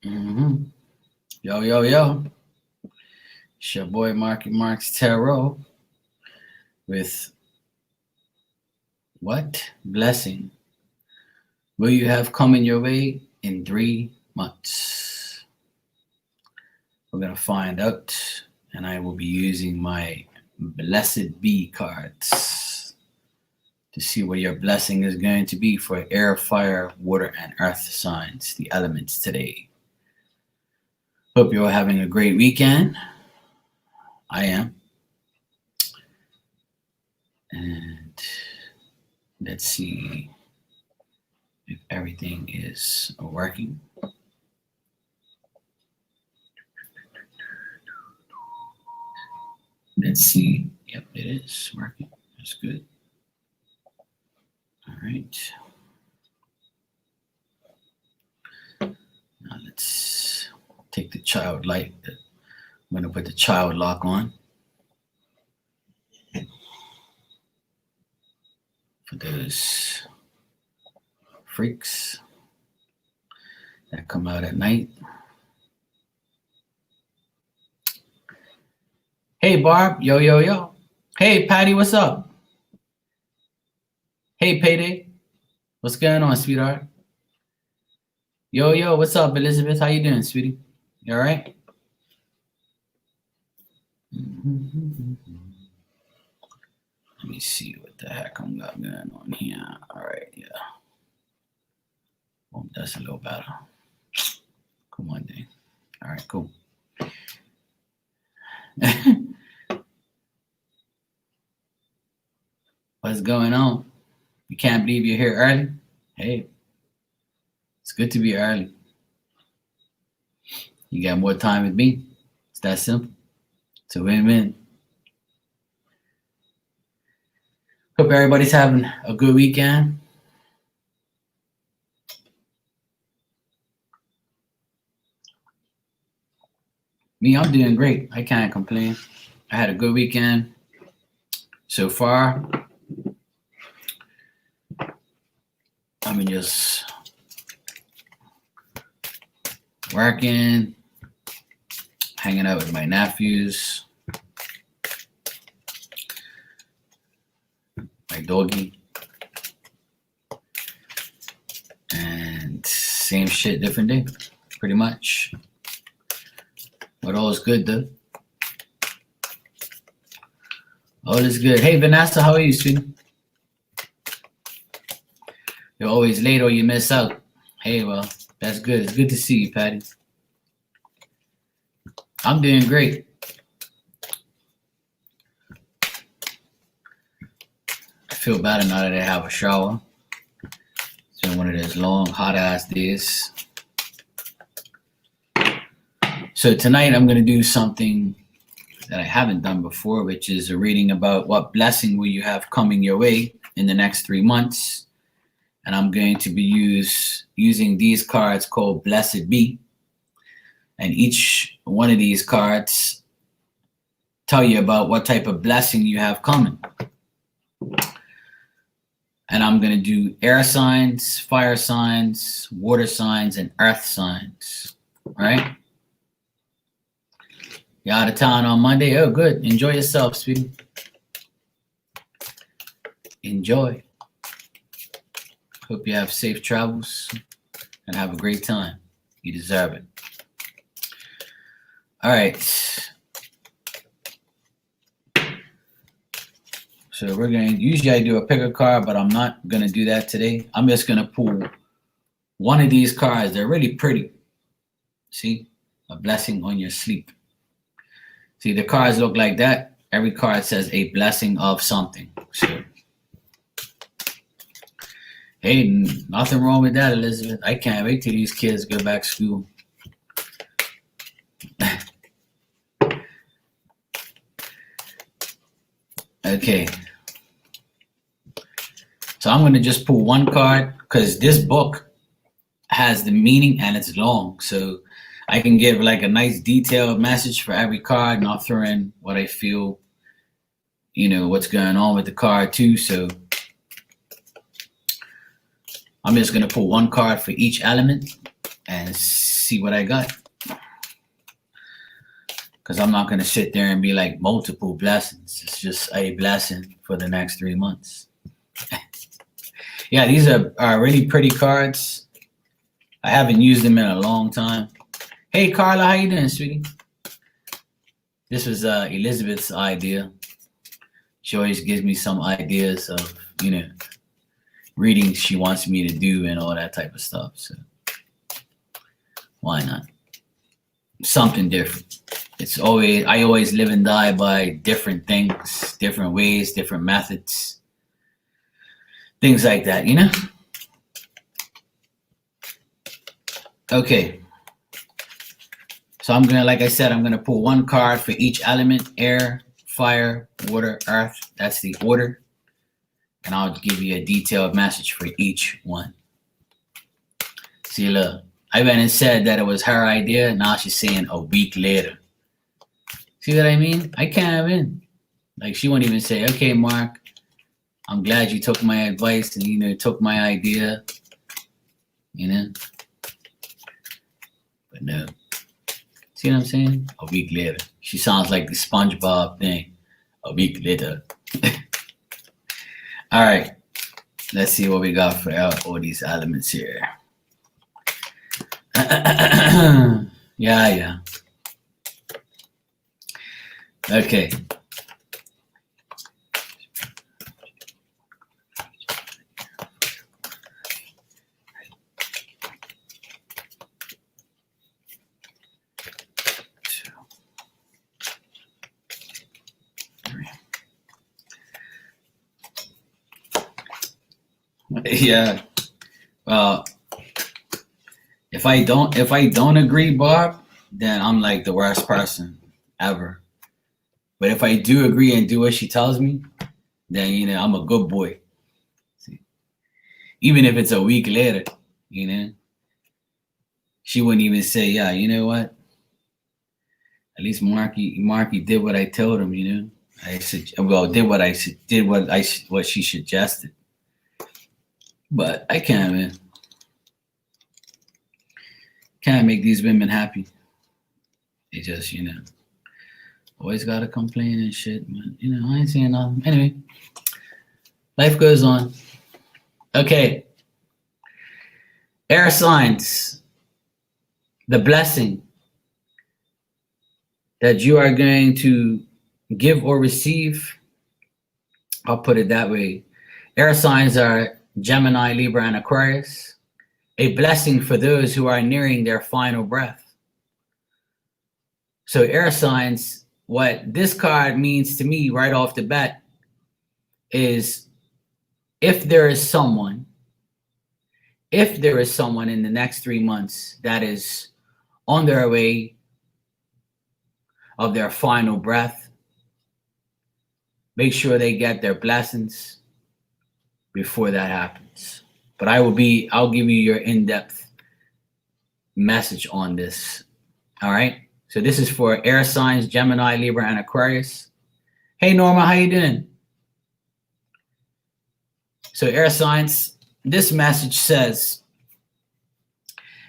hmm Yo, yo, yo. It's your boy Marky Marks Tarot with what blessing will you have coming your way in 3 months? We're going to find out, and I will be using my Blessed Be cards to see what your blessing is going to be for air, fire, water, and earth signs, the elements today. Hope you're having a great weekend. I am. And let's see if everything is working. Let's see. Yep, it is working. That's good. All right. Now let's take the child light. I'm going to put the child lock on. For those freaks that come out at night. Hey, Barb. Yo, yo, yo. Hey, Patty, what's up? Hey, Payday. What's going on, sweetheart? Yo, yo, what's up, Elizabeth? How you doing, sweetie? You all right? Let me see what the heck I'm got going on here. All right, yeah. Oh, that's a little better. Come on, dang. All right, cool. What's going on? You can't believe you're here early? Hey, it's good to be early. You got more time with me. It's that simple. It's a win-win. Hope everybody's having a good weekend. Me, I'm doing great. I can't complain. I had a good weekend so far. I'm just working, hanging out with my nephews, my doggy, and same shit, different day, pretty much. But all is good, though. All is good. Hey, Vanessa, how are you, sweetie? You're always late or you miss out. Hey, well, that's good. It's good to see you, Patty. I'm doing great. I feel better now that I have a shower. It's been one of those long, hot-ass days. So tonight I'm going to do something that I haven't done before, which is a reading about what blessing will you have coming your way in the next 3 months. And I'm going to be using these cards called Blessed Be. And each one of these cards tell you about what type of blessing you have coming. And I'm going to do air signs, fire signs, water signs, and earth signs. All right? You're out of town on Monday? Oh, good. Enjoy yourself, sweetie. Enjoy. Hope you have safe travels and have a great time. You deserve it. All right. So we're going to, usually I do a pick a card, but I'm not going to do that today. I'm just going to pull one of these cards. They're really pretty. See? A blessing on your sleep. See, the cards look like that. Every card says a blessing of something. So, hey, nothing wrong with that, Elizabeth. I can't wait till these kids go back to school. Okay. So I'm going to just pull one card because this book has the meaning and it's long. So I can give like a nice detailed message for every card and I'll throw in what I feel, you know, what's going on with the card too. So I'm just going to pull one card for each element and see what I got. Because I'm not going to sit there and be like multiple blessings. It's just a blessing for the next 3 months. Yeah, these are really pretty cards. I haven't used them in a long time. Hey, Carla, how you doing, sweetie? This was Elizabeth's idea. She always gives me some ideas of, you know, readings she wants me to do and all that type of stuff. So why not? Something different. I always live and die by different things, different ways, different methods, things like that, you know? Okay. So I'm gonna, like I said, I'm gonna pull one card for each element: air, fire, water, earth. That's the order. And I'll give you a detailed message for each one. See, look, I went and said that it was her idea. Now she's saying a week later. See what I mean? I can't even. Like, she won't even say, okay, Mark, I'm glad you took my advice and, you know, took my idea, you know? But no. See what I'm saying? A week later. She sounds like the SpongeBob thing. A week later. All right. Let's see what we got for all these elements here. Yeah. Okay. Yeah. Well, if I don't agree, Bob, then I'm like the worst person ever. But if I do agree and do what she tells me, then, you know, I'm a good boy. See? Even if it's a week later, you know, she wouldn't even say, yeah, you know what? At least Marky did what I told him, you know. What she suggested. But I can't, man. Can't make these women happy. They just, you know, always gotta complain and shit, man. You know, I ain't saying nothing. Anyway, life goes on. Okay. Air signs. The blessing that you are going to give or receive. I'll put it that way. Air signs are Gemini, Libra, and Aquarius. A blessing for those who are nearing their final breath. So air signs, what this card means to me right off the bat is if there is someone in the next 3 months that is on their way of their final breath, make sure they get their blessings before that happens. But I'll give you your in-depth message on this. All right. So this is for air signs, Gemini, Libra, and Aquarius. Hey, Norma, how you doing? So air signs, this message says,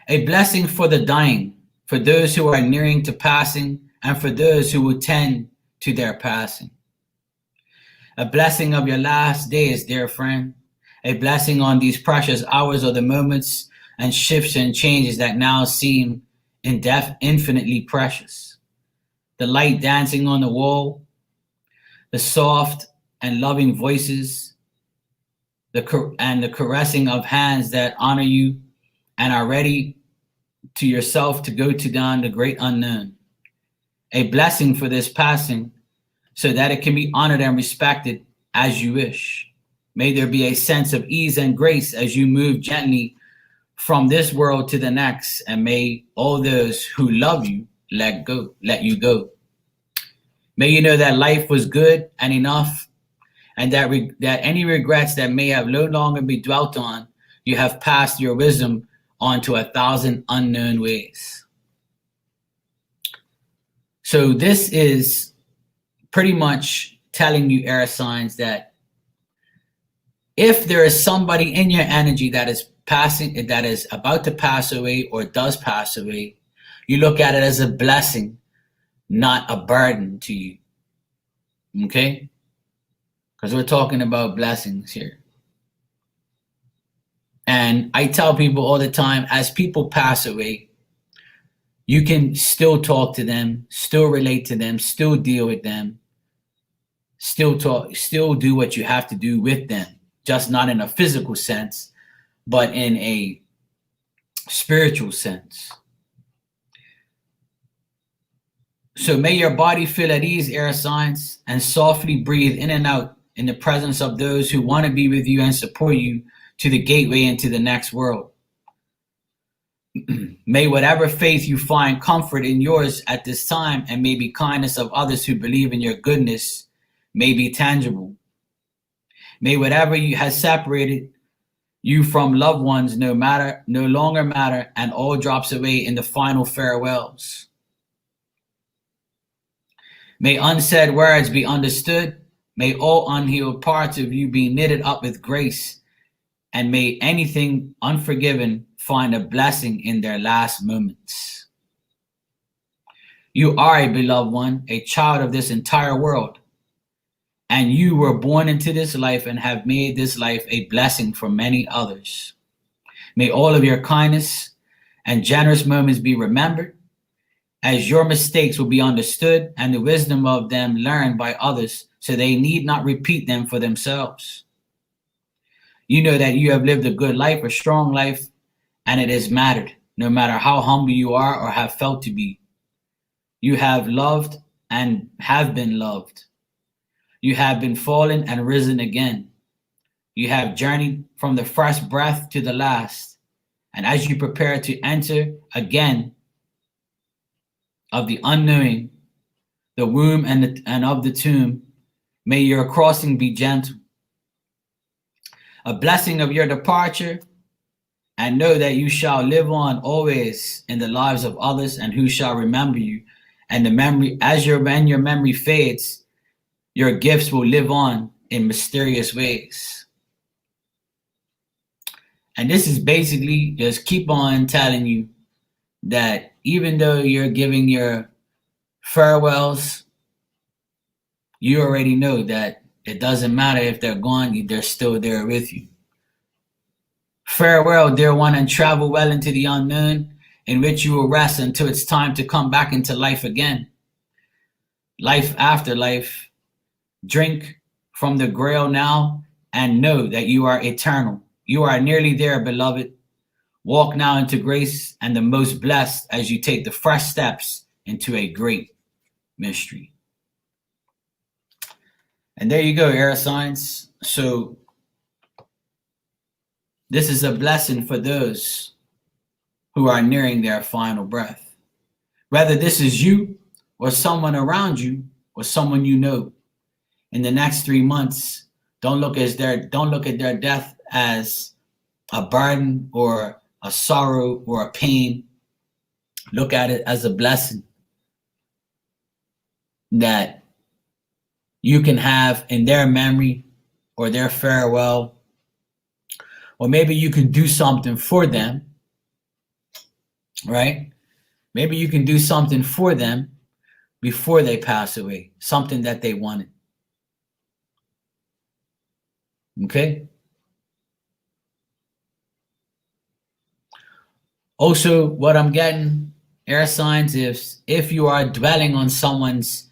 a blessing for the dying, for those who are nearing to passing, and for those who will tend to their passing. A blessing of your last days, dear friend. A blessing on these precious hours or the moments and shifts and changes that now seem infinitely precious. The light dancing on the wall, the soft and loving voices, the caressing of hands that honor you and are ready to yourself to go to down the great unknown. A blessing for this passing so that it can be honored and respected as you wish. May there be a sense of ease and grace as you move gently from this world to the next, and may all those who love you let you go. May you know that life was good and enough, and that any regrets that may have no longer be dwelt on, you have passed your wisdom on to 1,000 unknown ways. So this is pretty much telling you, air signs, that if there is somebody in your energy that is passing, that is about to pass away or does pass away, you look at it as a blessing, not a burden to you. Okay? Because we're talking about blessings here. And I tell people all the time, as people pass away, you can still talk to them, still relate to them, still deal with them, still do what you have to do with them, just not in a physical sense, but in a spiritual sense. So may your body feel at ease, air signs, and softly breathe in and out in the presence of those who want to be with you and support you to the gateway into the next world. May whatever faith you find comfort in yours at this time, and maybe kindness of others who believe in your goodness may be tangible. May whatever you has separated you from loved ones no longer matter, and all drops away in the final farewells. May unsaid words be understood. May all unhealed parts of you be knitted up with grace, and may anything unforgiven find a blessing in their last moments. You are a beloved one, a child of this entire world, and you were born into this life and have made this life a blessing for many others. May all of your kindness and generous moments be remembered, as your mistakes will be understood and the wisdom of them learned by others, so they need not repeat them for themselves. You know that you have lived a good life, a strong life, and it has mattered, no matter how humble you are or have felt to be. You have loved and have been loved. You have been fallen and risen again. You have journeyed from the first breath to the last. And as you prepare to enter again of the unknowing, the womb and of the tomb, may your crossing be gentle. A blessing of your departure, and know that you shall live on always in the lives of others, and who shall remember you. And the memory, when your memory fades, your gifts will live on in mysterious ways. And this is basically just keep on telling you that even though you're giving your farewells, you already know that it doesn't matter if they're gone, they're still there with you. Farewell, dear one, and travel well into the unknown, in which you will rest until it's time to come back into life again. Life after life. Drink from the grail now and know that you are eternal. You are nearly there, beloved. Walk now into grace and the most blessed as you take the fresh steps into a great mystery. And there you go, air signs. So this is a blessing for those who are nearing their final breath. Whether this is you or someone around you or someone you know, in the next 3 months, don't look at their death as a burden or a sorrow or a pain. Look at it as a blessing that you can have in their memory or their farewell. Or maybe you can do something for them, right? Maybe you can do something for them before they pass away, something that they wanted. Okay? Also, what I'm getting, air signs, is if you are dwelling on someone's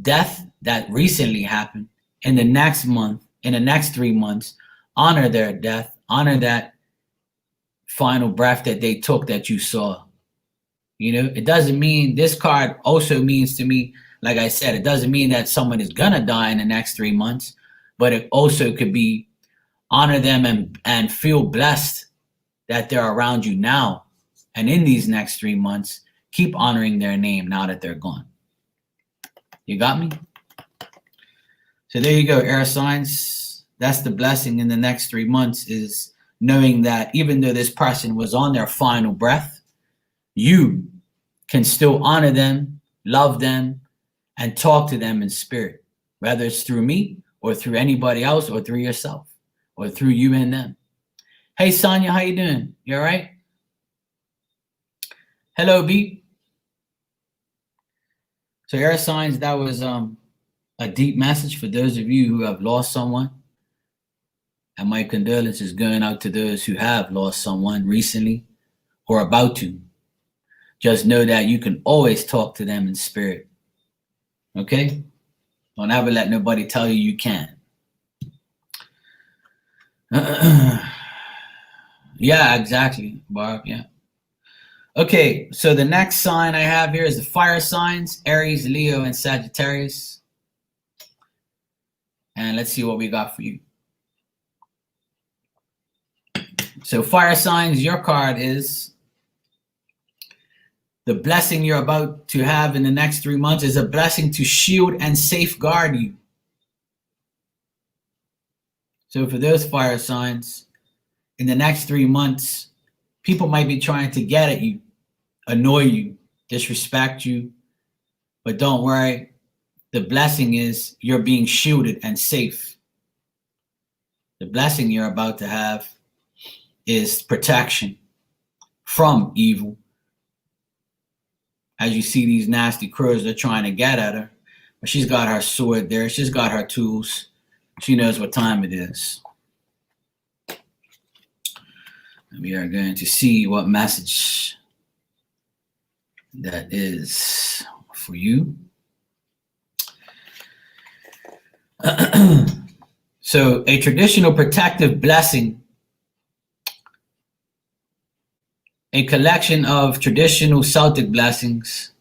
death that recently happened, in the next month, in the next 3 months, honor their death, honor that final breath that they took that you saw. You know, it doesn't mean, this card also means to me, like I said, it doesn't mean that someone is gonna die in the next 3 months, but it also could be honor them and feel blessed that they're around you now. And in these next 3 months, keep honoring their name now that they're gone. You got me? So there you go, air signs. That's the blessing in the next 3 months, is knowing that even though this person was on their final breath, you can still honor them, love them, and talk to them in spirit, whether it's through me or through anybody else or through yourself or through you and them. Hey, Sonia, how you doing? You all right? Hello, B. So air signs, that was a deep message for those of you who have lost someone. And my condolences going out to those who have lost someone recently or about to. Just know that you can always talk to them in spirit. Okay? Don't ever let nobody tell you you can't. Yeah, exactly, Barb. Yeah. Okay, so the next sign I have here is the fire signs, Aries, Leo, and Sagittarius. And let's see what we got for you. So fire signs, your card is the blessing you're about to have in the next 3 months is a blessing to shield and safeguard you. So for those fire signs, in the next 3 months, people might be trying to get at you, annoy you, disrespect you, but don't worry. The blessing is you're being shielded and safe. The blessing you're about to have is protection from evil. As you see these nasty crows, they're trying to get at her, but she's got her sword there. She's got her tools. She knows what time it is. And we are going to see what message that is for you. So a traditional protective blessing, a collection of traditional Celtic blessings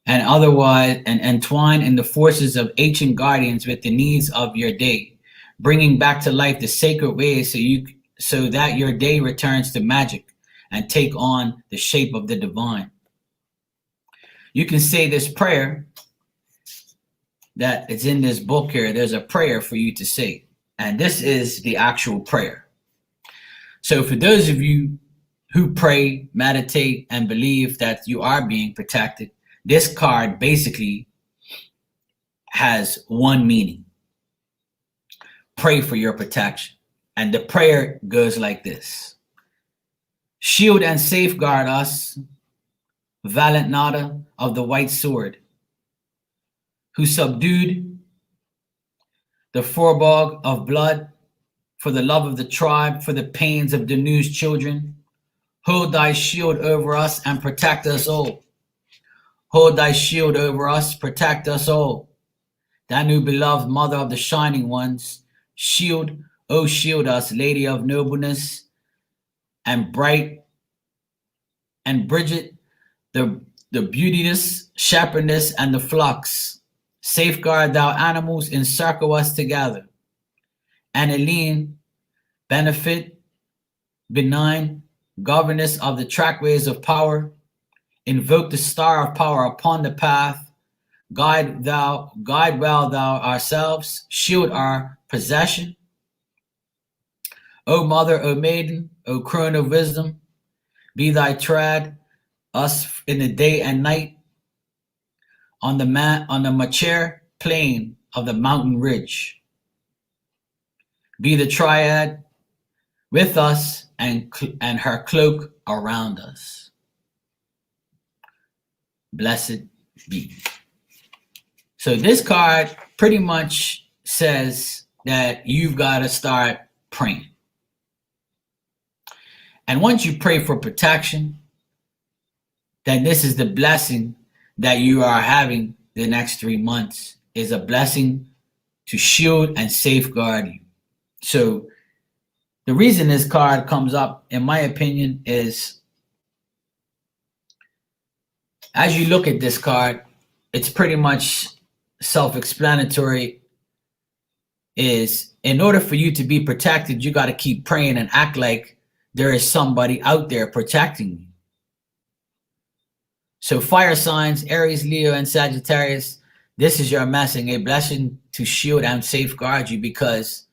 and otherwise and entwine in the forces of ancient guardians with the needs of your day, bringing back to life the sacred ways so that your day returns to magic and take on the shape of the divine. You can say this prayer that is in this book here. There's a prayer for you to say, and this is the actual prayer. So for those of you who pray, meditate, and believe that you are being protected, this card basically has one meaning. Pray for your protection. And the prayer goes like this. Shield and safeguard us, valiant Nada of the white sword, who subdued the Forbog of blood for the love of the tribe, for the pains of Danu's children. Hold thy shield over us and protect us all. Hold thy shield over us, protect us all. Danu, beloved mother of the shining ones, shield, oh shield us, lady of nobleness, and bright, and Bridget, the beauteous shepherdess and the flocks. Safeguard thou animals, encircle us together. And Eileen, benefit, benign, governess of the trackways of power, invoke the star of power upon the path, guide well thou ourselves, shield our possession. O mother, O maiden, O crown of wisdom, be thy tread us in the day and night on the mature plain of the mountain ridge. Be the triad with us and her cloak around us. Blessed be. So this card pretty much says that you've got to start praying. And once you pray for protection, then this is the blessing that you are having the next 3 months, is a blessing to shield and safeguard you. So the reason this card comes up, in my opinion, is as you look at this card, it's pretty much self-explanatory. Is in order for you to be protected, you got to keep praying and act like there is somebody out there protecting you. So fire signs, Aries, Leo, and Sagittarius, this is your blessing, a blessing to shield and safeguard you, because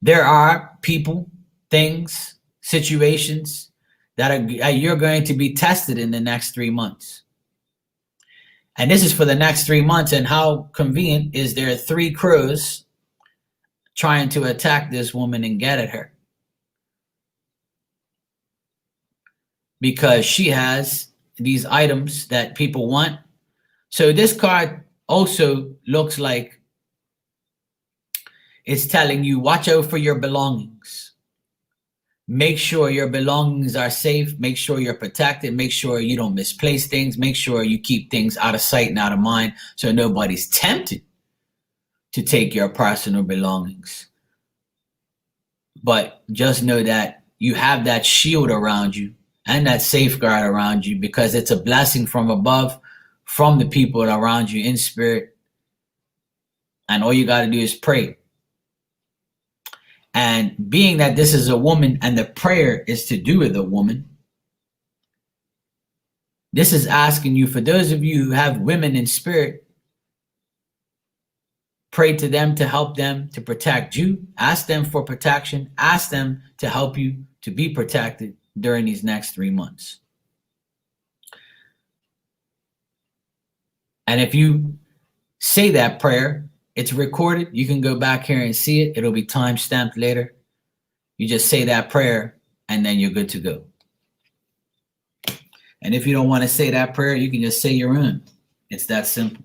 there are people, things, situations that you're going to be tested in the next 3 months. And this is for the next 3 months. And how convenient is there 3 crows trying to attack this woman and get at her, because she has these items that people want. So this card also looks like it's telling you, watch out for your belongings. Make sure your belongings are safe. Make sure you're protected. Make sure you don't misplace things. Make sure you keep things out of sight and out of mind so nobody's tempted to take your personal belongings. But just know that you have that shield around you and that safeguard around you, because it's a blessing from above, from the people around you in spirit. And all you got to do is pray. And being that this is a woman and the prayer is to do with a woman, this is asking you, for those of you who have women in spirit, pray to them to help them to protect you. Ask them for protection. Ask them to help you to be protected during these next 3 months. And if you say that prayer, it's recorded. You can go back here and see it. It'll be time stamped later. You just say that prayer and then you're good to go. And if you don't want to say that prayer, you can just say your own. It's that simple.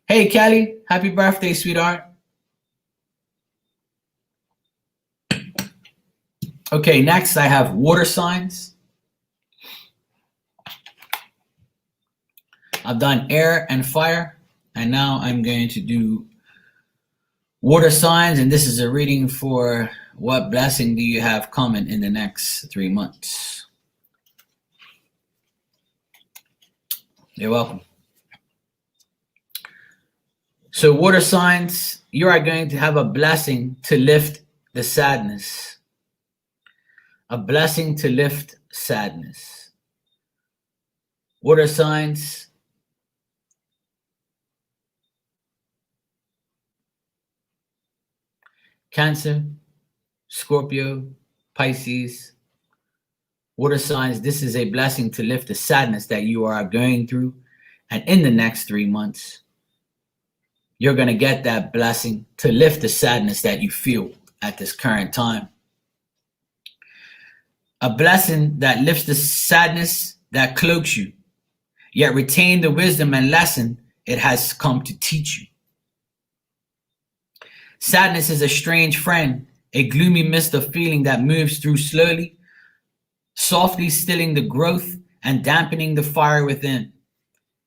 Hey, Kelly, happy birthday, sweetheart. Okay, next I have water signs. I've done air and fire, and now I'm going to do water signs, and this is a reading for what blessing do you have coming in the next 3 months. You're welcome. So water signs, you are going to have a blessing to lift the sadness. A blessing to lift sadness. Water signs, Cancer, Scorpio, Pisces, water signs, this is a blessing to lift the sadness that you are going through. And in the next 3 months, you're going to get that blessing to lift the sadness that you feel at this current time. A blessing that lifts the sadness that cloaks you, yet retain the wisdom and lesson it has come to teach you. Sadness is a strange friend, a gloomy mist of feeling that moves through slowly, softly stilling the growth and dampening the fire within.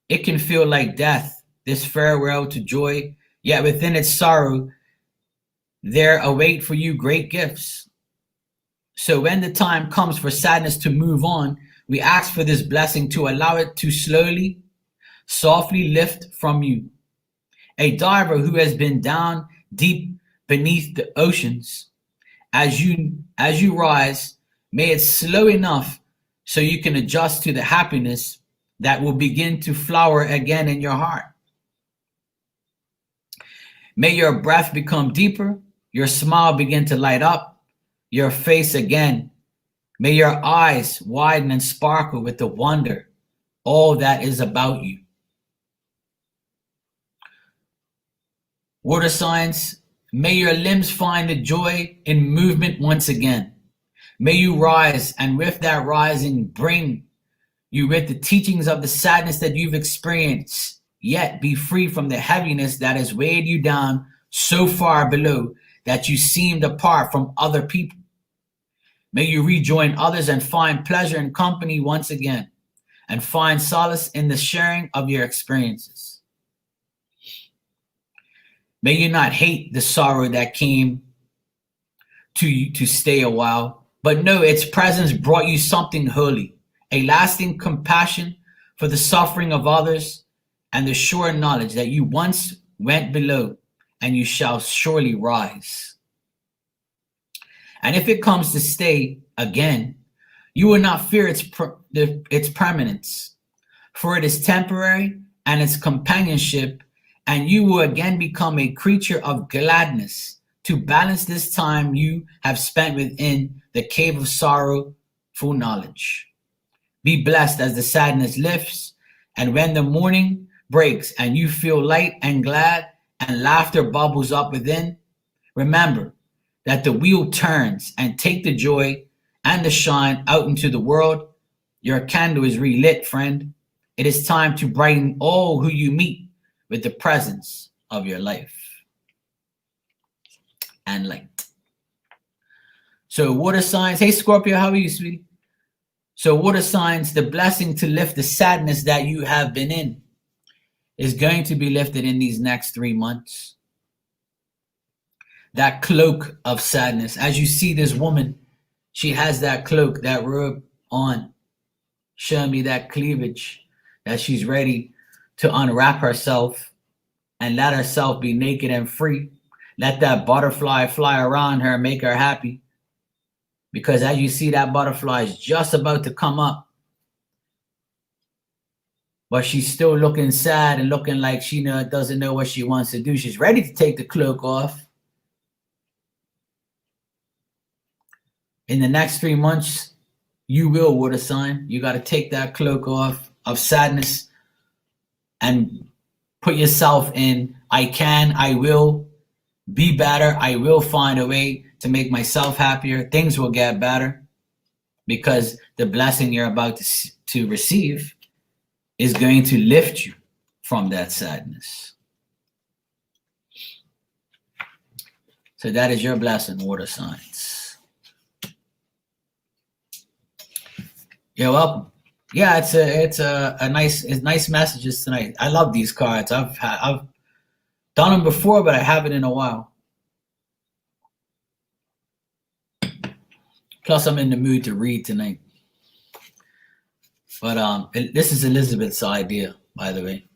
It can feel like death, this farewell to joy, yet within its sorrow, there await for you great gifts. So when the time comes for sadness to move on, we ask for this blessing to allow it to slowly, softly lift from you. A diver who has been down deep beneath the oceans, as you rise, may it slow enough so you can adjust to the happiness that will begin to flower again in your heart. May your breath become deeper, your smile begin to light up your face again. May your eyes widen and sparkle with the wonder, all that is about you. Water signs, may your limbs find the joy in movement once again. May you rise, and with that rising, bring you with the teachings of the sadness that you've experienced, yet be free from the heaviness that has weighed you down so far below that you seemed apart from other people. May you rejoin others and find pleasure in company once again, and find solace in the sharing of your experiences. May you not hate the sorrow that came to you to stay a while, but know its presence brought you something holy, a lasting compassion for the suffering of others, and the sure knowledge that you once went below and you shall surely rise. And if it comes to stay again, you will not fear its permanence, for it is temporary and its companionship, and you will again become a creature of gladness to balance this time you have spent within the cave of sorrowful knowledge. Be blessed as the sadness lifts, and when the morning breaks and you feel light and glad, and laughter bubbles up within, remember that the wheel turns and take the joy and the shine out into the world. Your candle is relit, friend. It is time to brighten all who you meet with the presence of your life and light. So water signs, hey Scorpio, how are you, sweetie? So water signs, the blessing to lift the sadness that you have been in is going to be lifted in these next 3 months. That cloak of sadness, as you see this woman, she has that cloak, that robe on, showing me that cleavage, that she's ready to unwrap herself and let herself be naked and free. Let that butterfly fly around her and make her happy. Because as you see, that butterfly is just about to come up. But she's still looking sad and looking like she doesn't know what she wants to do. She's ready to take the cloak off. In the next 3 months, you will, water sign. You got to take that cloak off of sadness and put yourself in, I can, I will be better. I will find a way to make myself happier. Things will get better because the blessing you're about to receive is going to lift you from that sadness. So that is your blessing, water signs. You're welcome. Yeah, it's nice messages tonight. I love these cards. I've done them before, but I haven't in a while. Plus, I'm in the mood to read tonight. But this is Elizabeth's idea, by the way.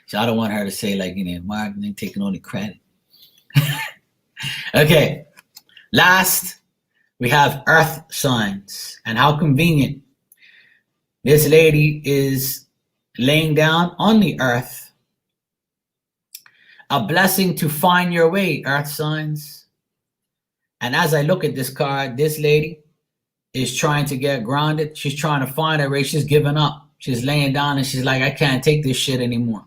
So I don't want her to say like, Mark, ain't taking all the credit. Okay. Last, we have earth signs. And how convenient. This lady is laying down on the earth. A blessing to find your way, earth signs. And as I look at this card, this lady is trying to get grounded. She's trying to find her way. She's giving up. She's laying down and she's like, I can't take this shit anymore.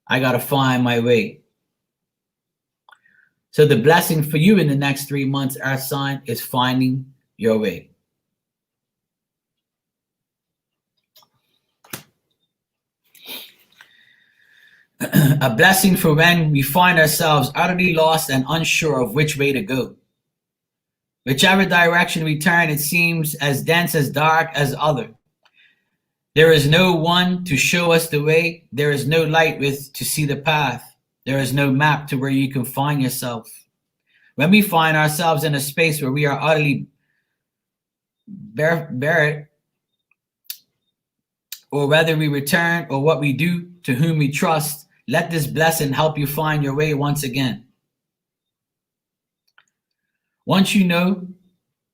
I got to find my way. So the blessing for you in the next 3 months, earth sign, is finding your way. A blessing for when we find ourselves utterly lost and unsure of which way to go. Whichever direction we turn, it seems as dense, as dark as other. There is no one to show us the way. There is no light to see the path. There is no map to where you can find yourself. When we find ourselves in a space where we are utterly buried, or whether we return or what we do, to whom we trust, let this blessing help you find your way once again. Once you knew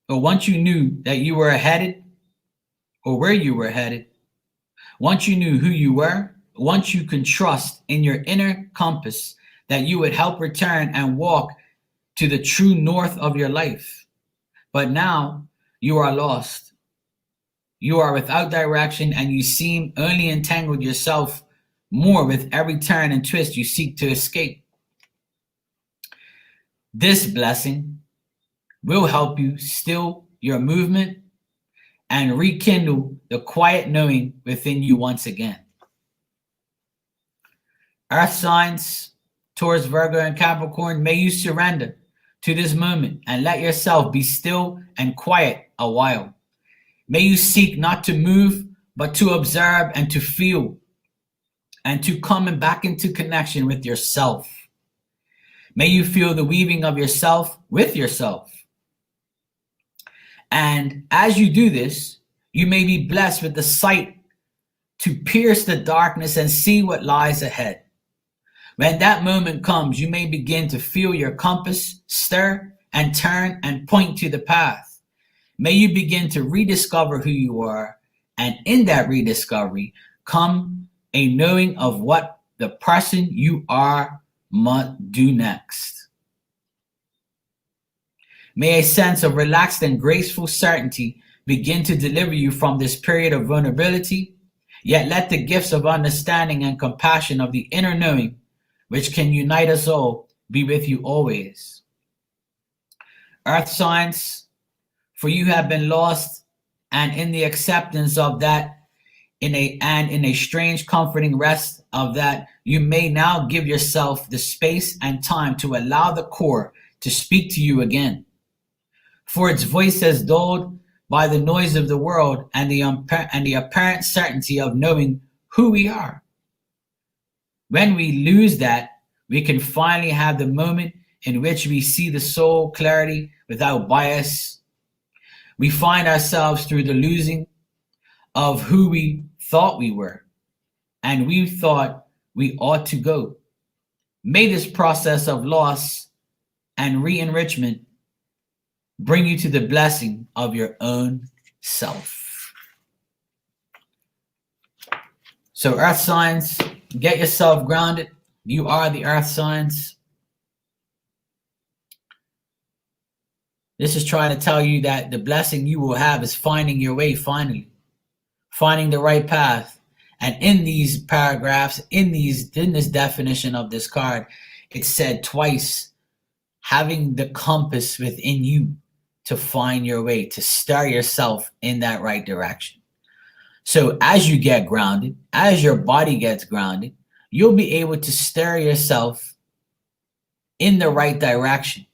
that you were headed, or where you were headed, once you knew who you were, once you can trust in your inner compass that you would help return and walk to the true north of your life. But now you are lost. You are without direction and you seem only entangled yourself more with every turn and twist you seek to escape. This blessing will help you still your movement and rekindle the quiet knowing within you once again. Earth signs, Taurus, Virgo, and Capricorn, may you surrender to this moment and let yourself be still and quiet a while. May you seek not to move, but to observe and to feel and to come back into connection with yourself. May you feel the weaving of yourself with yourself. And as you do this, you may be blessed with the sight to pierce the darkness and see what lies ahead. When that moment comes, you may begin to feel your compass stir and turn and point to the path. May you begin to rediscover who you are, and in that rediscovery come a knowing of what the person you are must do next. May a sense of relaxed and graceful certainty begin to deliver you from this period of vulnerability, yet let the gifts of understanding and compassion of the inner knowing which can unite us all, be with you always. Earth signs, for you have been lost, and in the acceptance of that, in a strange comforting rest of that, you may now give yourself the space and time to allow the core to speak to you again. For its voice has dulled by the noise of the world and the apparent certainty of knowing who we are. When we lose that, we can finally have the moment in which we see the soul clarity without bias. We find ourselves through the losing of who we thought we were and we thought we ought to go. May this process of loss and re-enrichment bring you to the blessing of your own self. So earth signs, get yourself grounded. You are the earth signs. This is trying to tell you that the blessing you will have is finding your way finally, finding the right path. And in these paragraphs, in this definition of this card, it said twice, having the compass within you to find your way, to steer yourself in that right direction. So as you get grounded, as your body gets grounded, you'll be able to steer yourself in the right direction.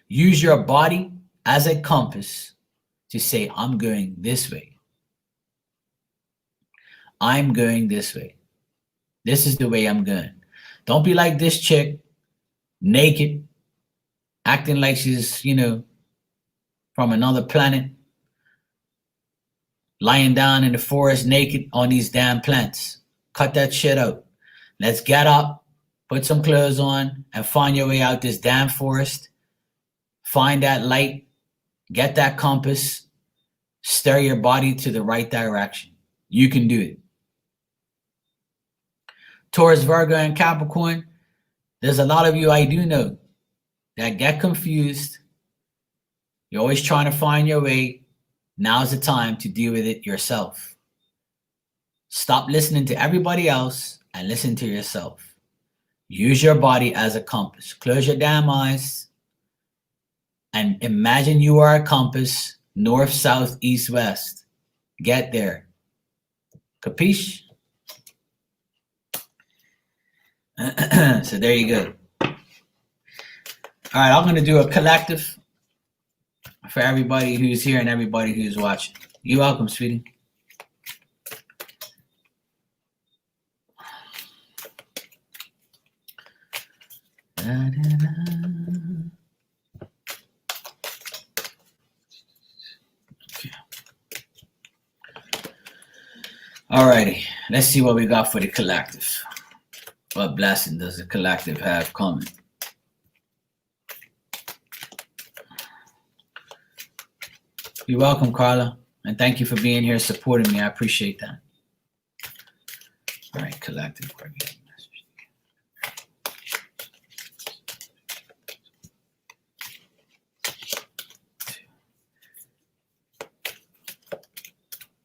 Use your body as a compass to say, I'm going this way. I'm going this way. This is the way I'm going. Don't be like this chick, naked, acting like she's, from another planet, lying down in the forest naked on these damn plants. Cut that shit out. Let's get up, put some clothes on, and find your way out this damn forest. Find that light, get that compass, steer your body to the right direction. You can do it. Taurus, Virgo, and Capricorn, there's a lot of you I do know that get confused. You're always trying to find your way. Now's the time to deal with it yourself. Stop listening to everybody else and listen to yourself. Use your body as a compass. Close your damn eyes and imagine you are a compass, north, south, east, west. Get there. Capiche? So there you go. All right, I'm going to do a collective for everybody who's here and everybody who's watching. You're welcome, sweetie. Okay. All righty, let's see what we got for the collective. What blessing does the collective have coming? You're welcome, Carla, and thank you for being here supporting me. I appreciate that. All right, collective.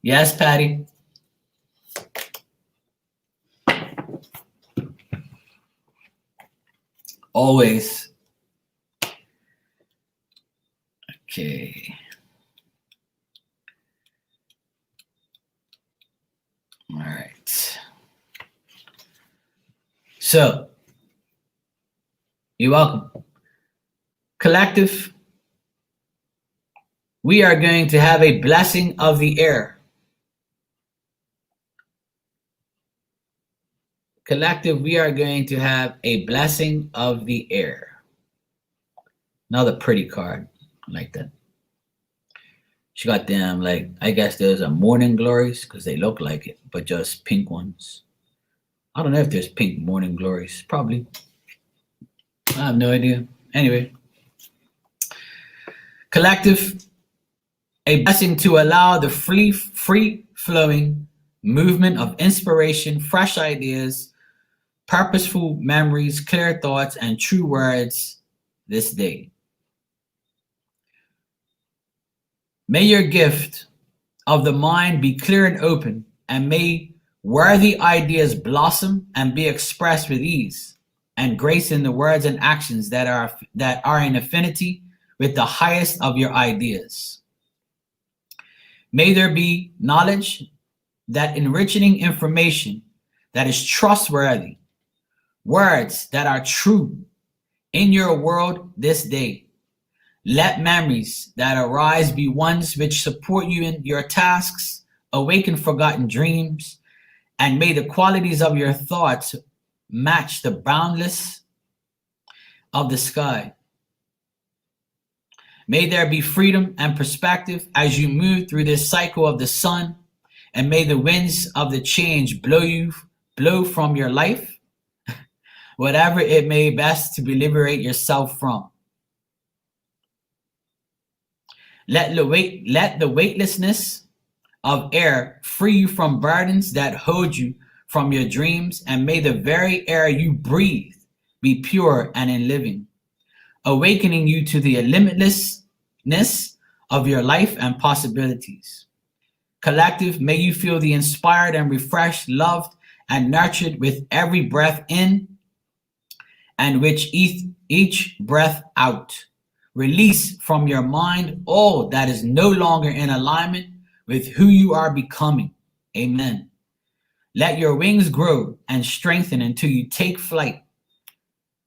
Yes, Patty. Always. Okay. All right. So, you're welcome. Collective, we are going to have a blessing of the air. Collective, we are going to have a blessing of the air. Another pretty card. I like that. She got them, like, I guess there's a morning glories because they look like it, but just pink ones. I don't know if there's pink morning glories. Probably. I have no idea. Anyway. Collective, a blessing to allow the free-flowing movement of inspiration, fresh ideas, purposeful memories, clear thoughts, and true words this day. May your gift of the mind be clear and open, and may Worthy ideas blossom and be expressed with ease and grace in the words and actions that are in affinity with the highest of your ideas. May there be knowledge, that enriching information that is trustworthy, words that are true in your world this day. Let memories that arise be ones which support you in your tasks, awaken forgotten dreams, and may the qualities of your thoughts match the boundless of the sky. May there be freedom and perspective as you move through this cycle of the sun, and may the winds of the change blow from your life, whatever it may best to liberate yourself from. Let the weightlessness of air free you from burdens that hold you from your dreams, and may the very air you breathe be pure and in living, awakening you to the limitlessness of your life and possibilities. Collective, may you feel the inspired and refreshed, loved and nurtured with every breath in, and which each breath out. Release from your mind all that is no longer in alignment with who you are becoming. Amen. Let your wings grow and strengthen until you take flight.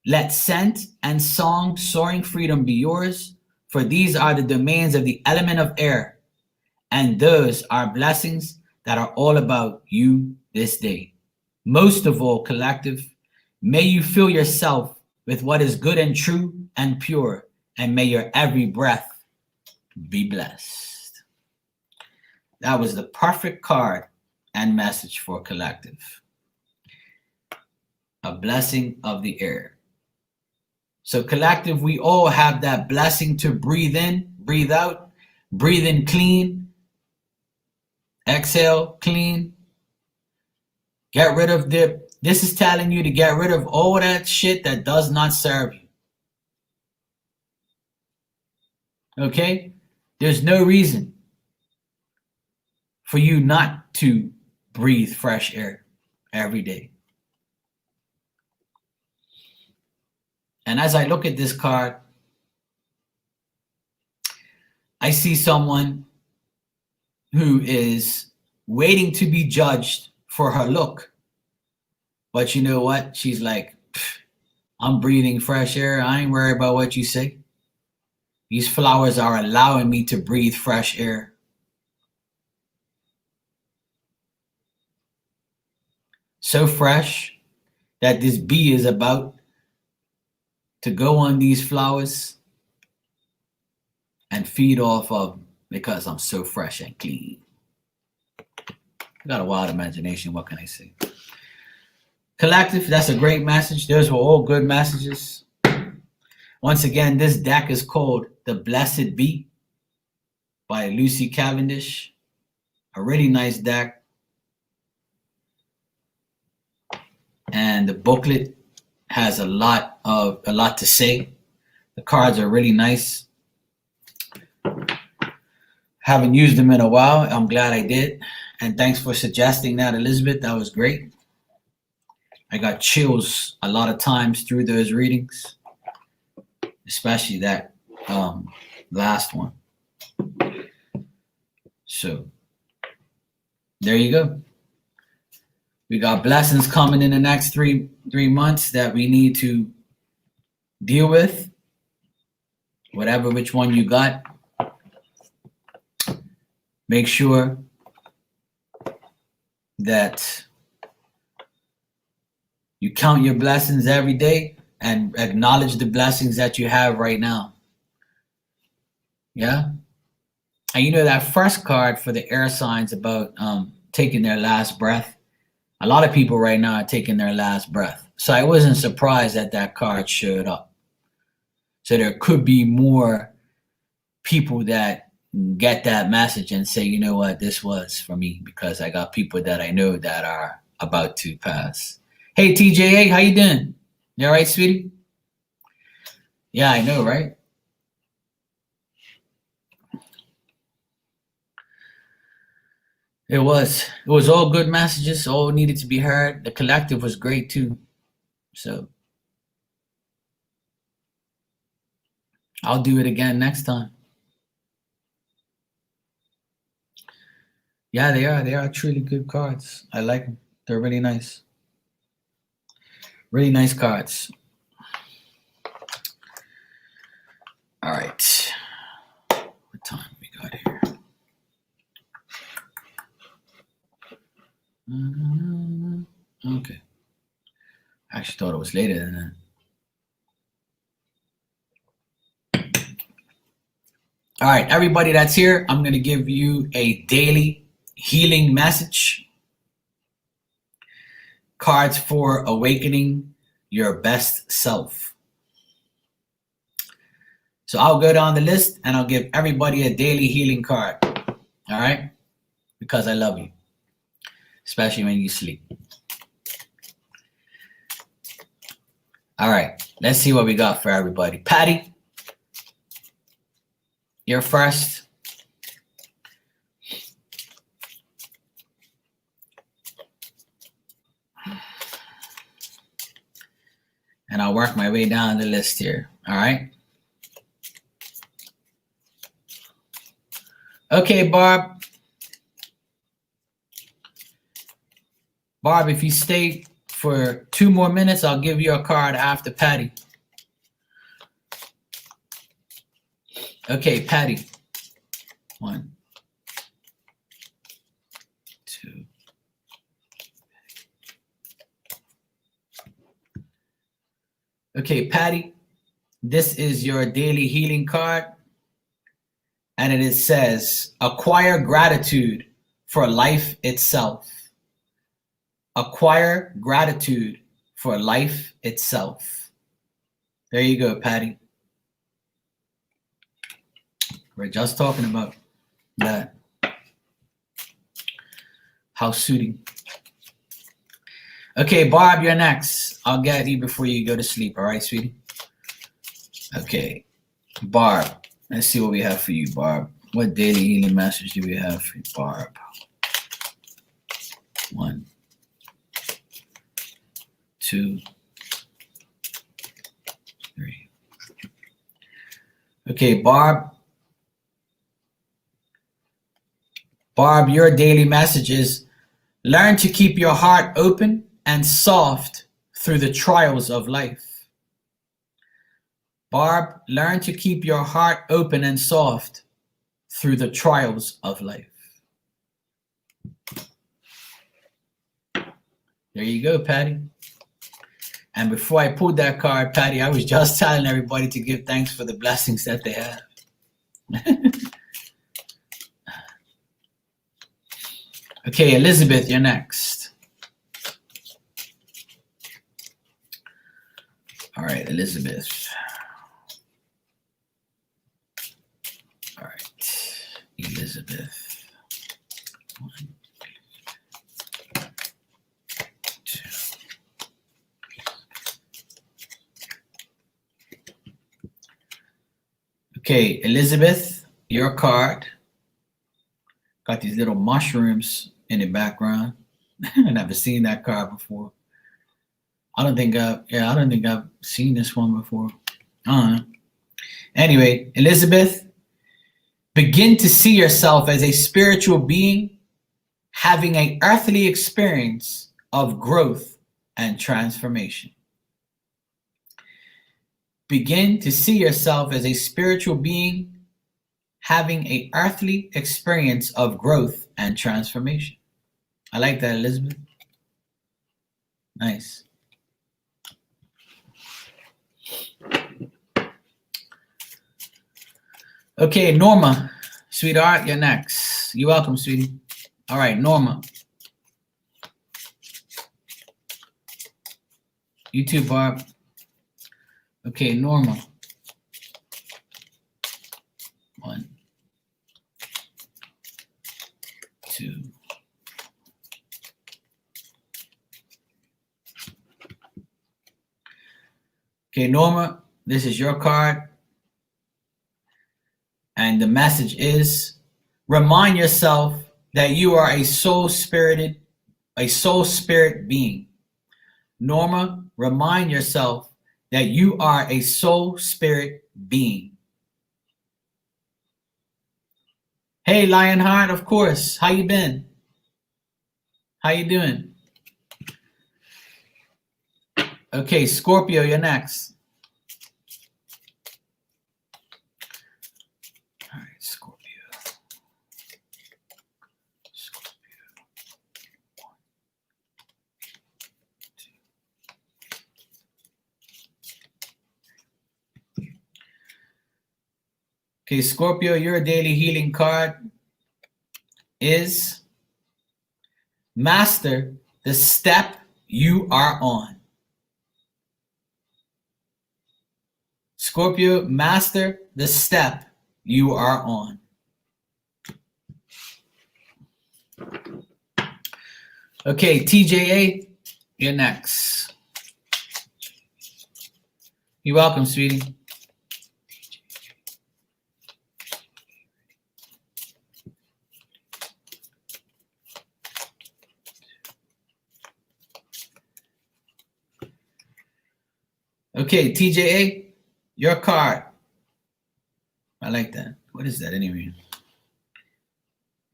Let scent and song, soaring freedom be yours, for these are the domains of the element of air, and those are blessings that are all about you this day. Most of all, collective, may you fill yourself with what is good and true and pure, and may your every breath be blessed. That was the perfect card and message for collective. A blessing of the air. So collective, we all have that blessing to breathe in, breathe out, breathe in clean, exhale clean. Get rid of this is telling you to get rid of all that shit that does not serve you. Okay? There's no reason for you not to breathe fresh air every day. And as I look at this card, I see someone who is waiting to be judged for her look. But you know what? She's like, I'm breathing fresh air. I ain't worried about what you say. These flowers are allowing me to breathe fresh air. So fresh that this bee is about to go on these flowers and feed off of them because I'm so fresh and clean. I got a wild imagination. What can I say? Collective, that's a great message. Those were all good messages. Once again, this deck is called The Blessed Bee by Lucy Cavendish. A really nice deck. And the booklet has a lot to say. The cards are really nice. Haven't used them in a while. I'm glad I did. And thanks for suggesting that, Elizabeth. That was great. I got chills a lot of times through those readings, especially that last one. So there you go. We got blessings coming in the next three months that we need to deal with. Which one you got, make sure that you count your blessings every day and acknowledge the blessings that you have right now. Yeah? And you know that first card for the air signs about taking their last breath. A lot of people right now are taking their last breath. So I wasn't surprised that that card showed up. So there could be more people that get that message and say, you know what, this was for me, because I got people that I know that are about to pass. Hey, TJA, how you doing? You all right, sweetie? Yeah, I know, right? It was all good messages, all needed to be heard. The collective was great too. So I'll do it again next time. Yeah, they are truly good cards. I like them. They're really nice. Really nice cards. All right. What time we got here? Okay. I actually thought it was later than that. All right, everybody that's here, I'm going to give you a daily healing message. Cards for awakening your best self. So I'll go down the list and I'll give everybody a daily healing card. All right? Because I love you, especially when you sleep. All right, let's see what we got for everybody. Patty, you're first. And I'll work my way down the list here. All right. Okay, Barb. Barb, if you stay for 2 more minutes, I'll give you a card after Patty. Okay, Patty. 1, 2. Okay, Patty, this is your daily healing card. And it says, acquire gratitude for life itself. Acquire gratitude for life itself. There you go, Patty. We're just talking about that. House suiting. Okay, Barb, you're next. I'll get you before you go to sleep. All right, sweetie? Okay, Barb. Let's see what we have for you, Barb. What daily healing message do we have for you, Barb? 1, 2, 3. Okay, Barb. Barb, your daily message is learn to keep your heart open and soft through the trials of life. Barb, learn to keep your heart open and soft through the trials of life. There you go, Patty. And before I pulled that card, Patty, I was just telling everybody to give thanks for the blessings that they have. Okay, Elizabeth, you're next. All right, Elizabeth. All right, Elizabeth. 1, 2. Okay, Elizabeth, your card. Got these little mushrooms in the background. I've never seen that card before. I don't think I've seen this one before. I don't know. Anyway, Elizabeth, begin to see yourself as a spiritual being having an earthly experience of growth and transformation. Begin to see yourself as a spiritual being having an earthly experience of growth and transformation. I like that, Elizabeth. Nice. Okay, Norma, sweetheart, you're next. You're welcome, sweetie. All right, Norma. You too, Barb. Okay, Norma. 1, 2. Okay, Norma, this is your card. And the message is, remind yourself that you are a soul spirit being. Norma, remind yourself that you are a soul spirit being. Hey, Lionheart, of course. How you been? How you doing? Okay, Scorpio, you're next. All right, Scorpio. Okay, Scorpio, your daily healing card is Master the step you are on. Scorpio, master the step you are on. Okay, TJA, you're next. You're welcome, sweetie. Okay, TJA, your card. I like that. What is that anyway?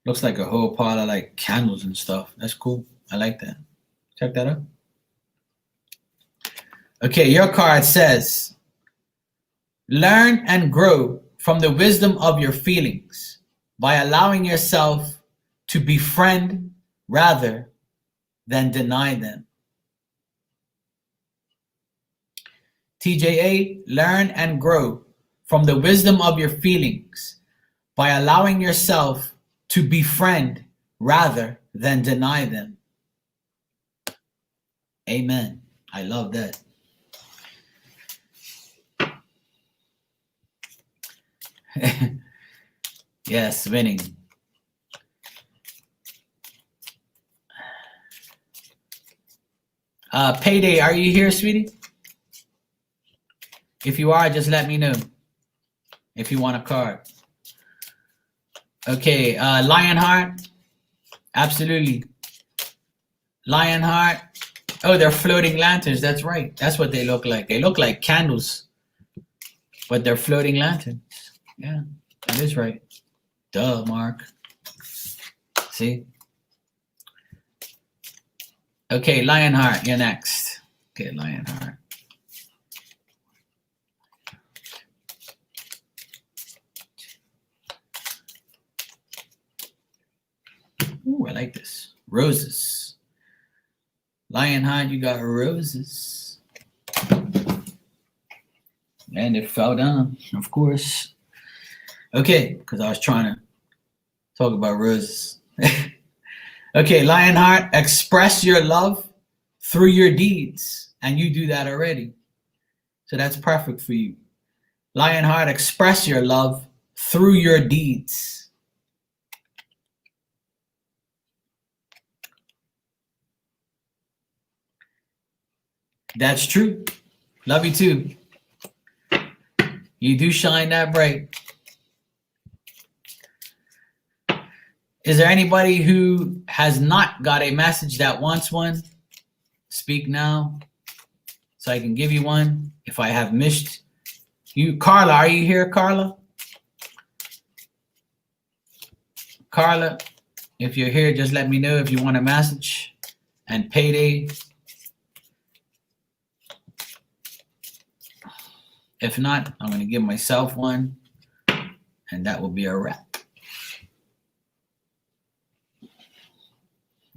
Looks like a whole pile of like candles and stuff. That's cool. I like that. Check that out. Okay, your card says, learn and grow from the wisdom of your feelings by allowing yourself to befriend rather than deny them. TJA, learn and grow from the wisdom of your feelings by allowing yourself to befriend rather than deny them. Amen. I love that. Yes, winning. Payday, are you here, sweetie? If you are, just let me know if you want a card. Okay, Lionheart, absolutely. Lionheart, oh, they're floating lanterns. That's right. That's what they look like. They look like candles, but they're floating lanterns. Yeah, that is right. Duh, Mark. See? Okay, Lionheart, you're next. Okay, Lionheart. Ooh, I like this. Roses. Lionheart, you got roses. And it fell down, of course. Okay, because I was trying to talk about roses. Okay, Lionheart, express your love through your deeds. And you do that already. So that's perfect for you. Lionheart, express your love through your deeds. That's true. Love you too. You do shine that bright. Is there anybody who has not got a message that wants one? Speak now so I can give you one if I have missed you. Carla, are you here, Carla? Carla, if you're here, just let me know if you want a message. And Payday. If not, I'm going to give myself one, and that will be a wrap.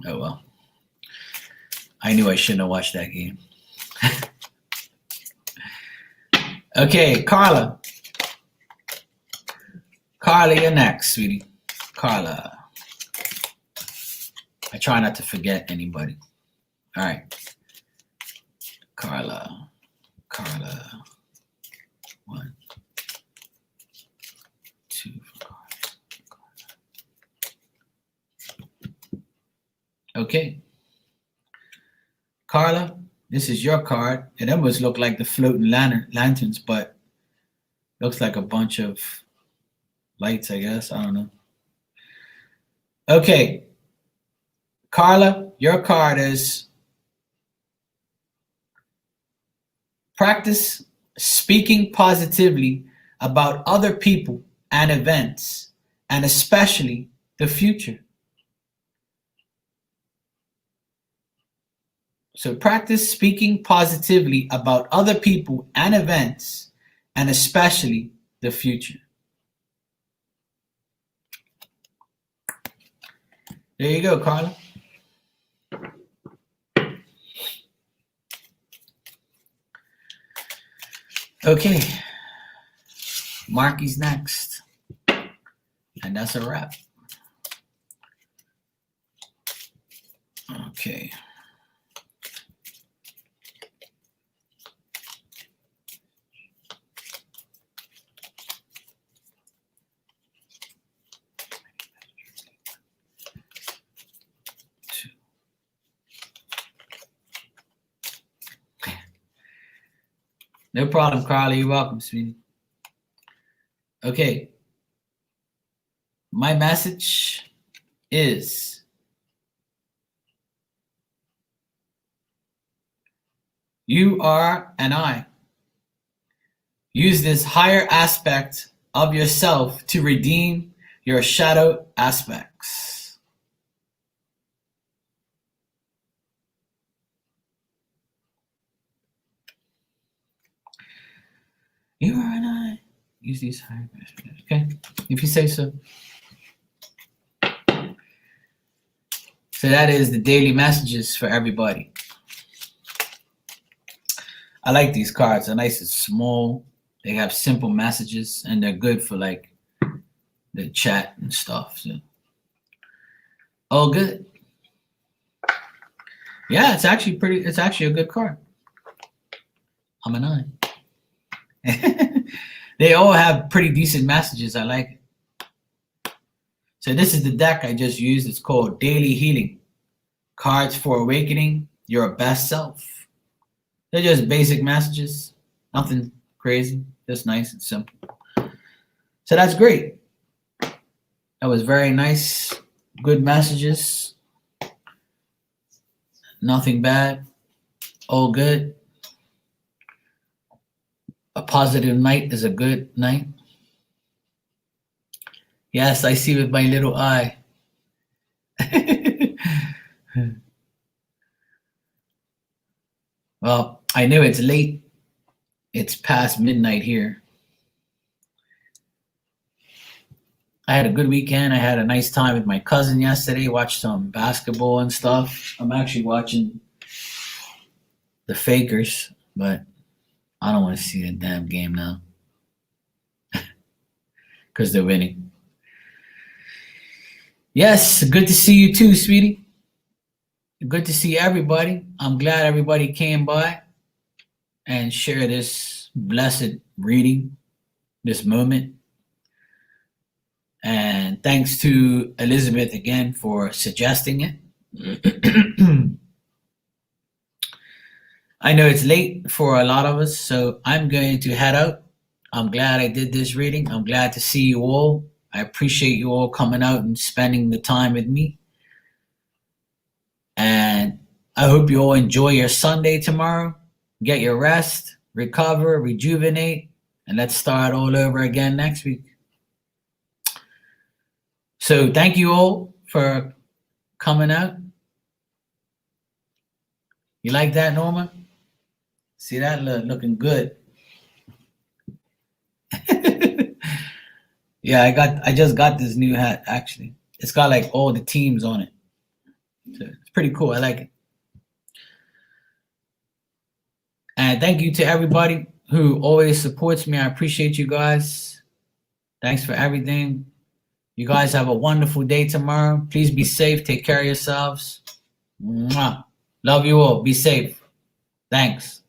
Oh, well. I knew I shouldn't have watched that game. Okay, Carla. Carla, you're next, sweetie. Carla. I try not to forget anybody. All right. Carla. Carla. 1, 2 for Carla. Okay. Carla, this is your card. It almost looked like the floating lanterns, but looks like a bunch of lights, I guess. I don't know. Okay. Carla, your card is practice speaking positively about other people and events, and especially the future. So practice speaking positively about other people and events, and especially the future. There you go, Carla. Okay, Marky's next. And that's a wrap. Okay. No problem, Carly. You're welcome, sweetie. Okay. My message is you are and I use this higher aspect of yourself to redeem your shadow aspects. You are and I use these higher aspects. Okay, if you say so. So that is the daily messages for everybody. I like these cards. They're nice and small. They have simple messages, and they're good for like the chat and stuff. So, all good. Yeah, it's actually a good card. I'm a 9. They all have pretty decent messages. I like it. So this is the deck I just used. It's called Daily Healing. Cards for Awakening Your Best Self. They're just basic messages. Nothing crazy. Just nice and simple. So that's great. That was very nice. Good messages. Nothing bad. All good. A positive night is a good night. Yes, I see with my little eye. Well, I know it's late. It's past midnight here. I had a good weekend. I had a nice time with my cousin yesterday. Watched some basketball and stuff. I'm actually watching the Fakers, but I don't want to see the damn game now because they're winning. Yes, good to see you too, sweetie. Good to see everybody. I'm glad everybody came by and shared this blessed reading, this moment. And thanks to Elizabeth again for suggesting it. I know it's late for a lot of us, so I'm going to head out. I'm glad I did this reading. I'm glad to see you all. I appreciate you all coming out and spending the time with me. And I hope you all enjoy your Sunday tomorrow. Get your rest, recover, rejuvenate, and let's start all over again next week. So thank you all for coming out. You like that, Norma? See that looking good. Yeah, I just got this new hat actually. It's got like all the teams on it. So it's pretty cool. I like it. And thank you to everybody who always supports me. I appreciate you guys. Thanks for everything. You guys have a wonderful day tomorrow. Please be safe. Take care of yourselves. Mwah. Love you all. Be safe. Thanks.